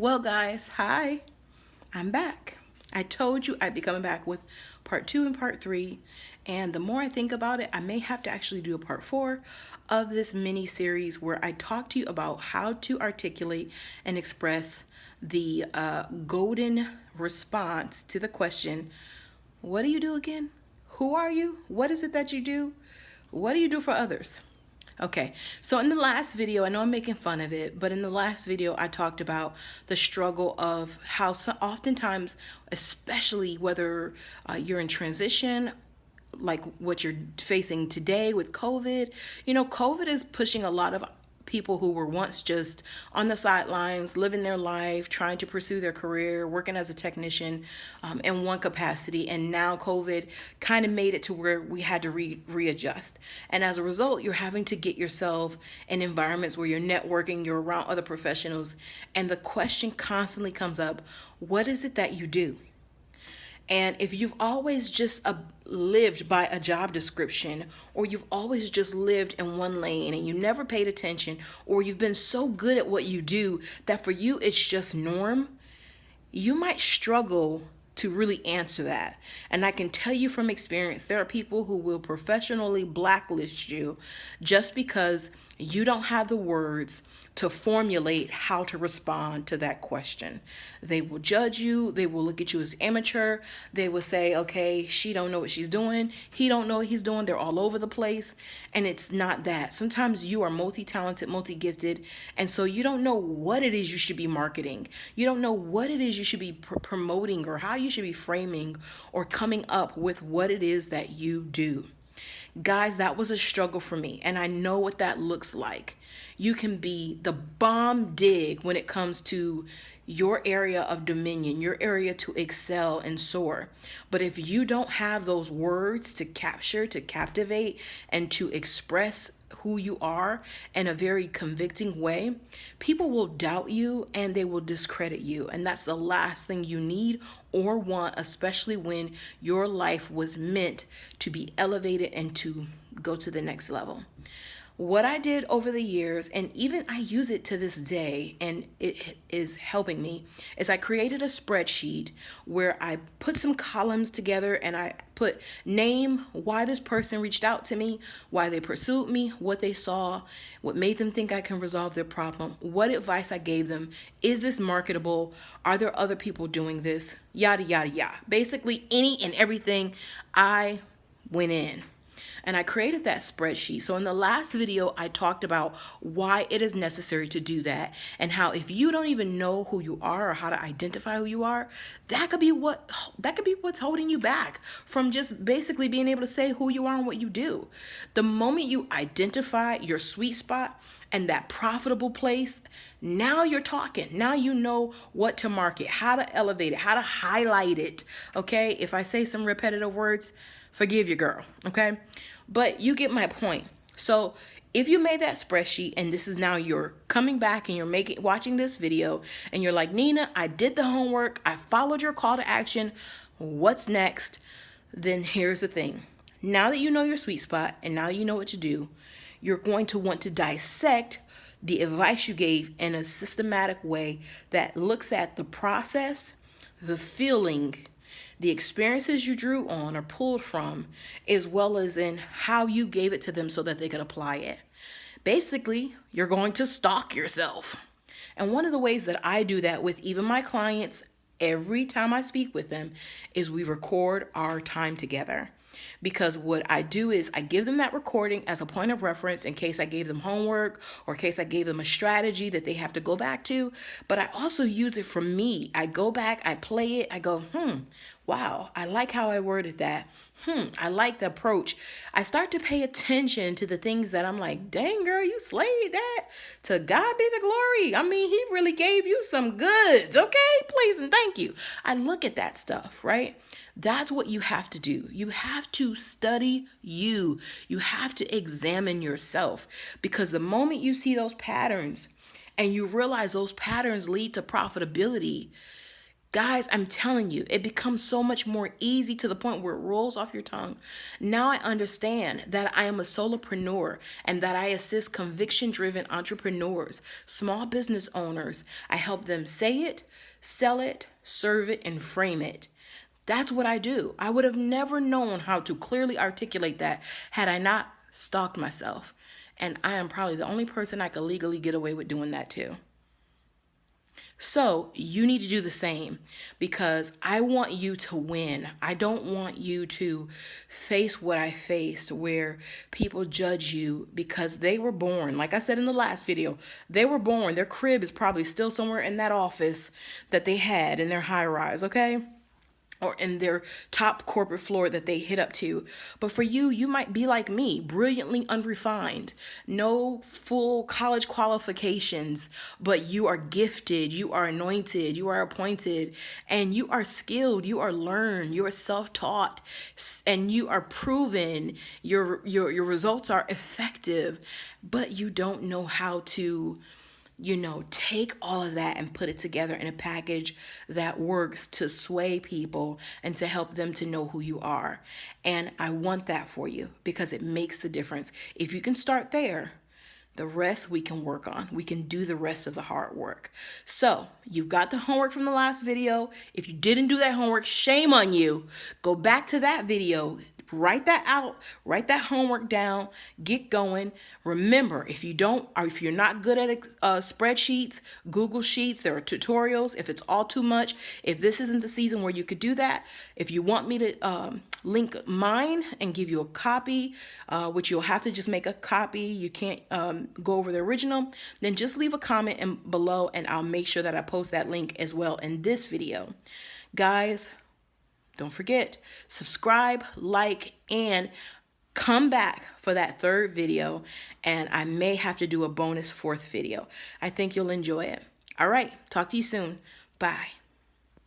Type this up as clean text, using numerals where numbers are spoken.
Well, guys, hi, I'm back. I told you I'd be coming back with part two and part three. And the more I think about it, I may have to actually do a part four of this mini series where I talk to you about how to articulate and express the golden response to the question, what do you do again? Who are you? What is it that you do? What do you do for others? Okay, so in the last video, I know I'm making fun of it, but in the last video, I talked about the struggle of how oftentimes, especially whether you're in transition, like what you're facing today with COVID, COVID is pushing a lot of people who were once just on the sidelines, living their life, trying to pursue their career, working as a technician in one capacity. And now COVID kind of made it to where we had to readjust. And as a result, you're having to get yourself in environments where you're networking, you're around other professionals. And the question constantly comes up, what is it that you do? And if you've always just lived by a job description, or you've always just lived in one lane and you never paid attention, or you've been so good at what you do that for you it's just norm, you might struggle to really answer that. And I can tell you from experience, there are people who will professionally blacklist you just because you don't have the words to formulate how to respond to that question. They will judge you. They will look at you as amateur. They will say, okay, she don't know what she's doing. He don't know what he's doing. They're all over the place. And it's not that. Sometimes you are multi-talented, multi-gifted. And so you don't know what it is you should be marketing. You don't know what it is you should be promoting, or how you should be framing or coming up with what it is that you do. Guys, that was a struggle for me, and I know what that looks like. You can be the bomb dig when it comes to your area of dominion, your area to excel and soar. But if you don't have those words to capture, to captivate, and to express who you are in a very convicting way, people will doubt you and they will discredit you. And that's the last thing you need or want, especially when your life was meant to be elevated and to go to the next level. What I did over the years, and even I use it to this day, and it is helping me, is I created a spreadsheet where I put some columns together and I put name, why this person reached out to me, why they pursued me, what they saw, what made them think I can resolve their problem, what advice I gave them, is this marketable, are there other people doing this, yada, yada, yada. Basically, any and everything I went in. And I created that spreadsheet. So in the last video, I talked about why it is necessary to do that, and how if you don't even know who you are or how to identify who you are, that could be what's holding you back from just basically being able to say who you are and what you do. The moment you identify your sweet spot and that profitable place, now you're talking. Now you know what to market, how to elevate it, how to highlight it. Okay? If I say some repetitive words, forgive your girl, okay? But you get my point. So if you made that spreadsheet and this is now you're coming back and you're watching this video and you're like, Nina, I did the homework, I followed your call to action, what's next? Then here's the thing. Now that you know your sweet spot and now you know what to do, you're going to want to dissect the advice you gave in a systematic way that looks at the process, the feeling, the experiences you drew on or pulled from, as well as in how you gave it to them so that they could apply it. Basically, you're going to stalk yourself. And one of the ways that I do that with even my clients every time I speak with them is we record our time together. Because what I do is I give them that recording as a point of reference in case I gave them homework or in case I gave them a strategy that they have to go back to. But I also use it for me. I go back, I play it, I go, wow, I like how I worded that. I like the approach. I start to pay attention to the things that I'm like, dang girl, you slayed that. To God be the glory. I mean, he really gave you some goods. Okay, please and thank you. I look at that stuff, right? That's what you have to do. You have to study you. You have to examine yourself, because the moment you see those patterns and you realize those patterns lead to profitability, Guys, I'm telling you, it becomes so much more easy to the point where it rolls off your tongue. Now I understand that I am a solopreneur and that I assist conviction-driven entrepreneurs, small business owners. I help them say it, sell it, serve it, and frame it. That's what I do. I would have never known how to clearly articulate that had I not stalked myself. And I am probably the only person I could legally get away with doing that too. So you need to do the same because I want you to win. I don't want you to face what I faced where people judge you because they were born. Like I said in the last video, they were born. Their crib is probably still somewhere in that office that they had in their high rise, okay? Or in their top corporate floor that they hit up to. But for you, you might be like me, brilliantly unrefined, no full college qualifications, but you are gifted, you are anointed, you are appointed, and you are skilled, you are learned, you are self-taught, and you are proven, your results are effective, but you don't know how to take all of that and put it together in a package that works to sway people and to help them to know who you are. And I want that for you because it makes the difference. If you can start there, the rest we can work on. We can do the rest of the hard work. So you've got the homework from the last video. If you didn't do that homework, shame on you. Go back to that video, write that out, write that homework down, get going. Remember, if you don't, or if you're not good at spreadsheets, Google Sheets, there are tutorials. If it's all too much, if this isn't the season where you could do that, if you want me to link mine and give you a copy, which you'll have to just make a copy, you can't go over the original, then just leave a comment below and I'll make sure that I post that link as well in this video. Guys, don't forget, subscribe, like, and come back for that third video, and I may have to do a bonus fourth video. I think you'll enjoy it. All right, talk to you soon. Bye.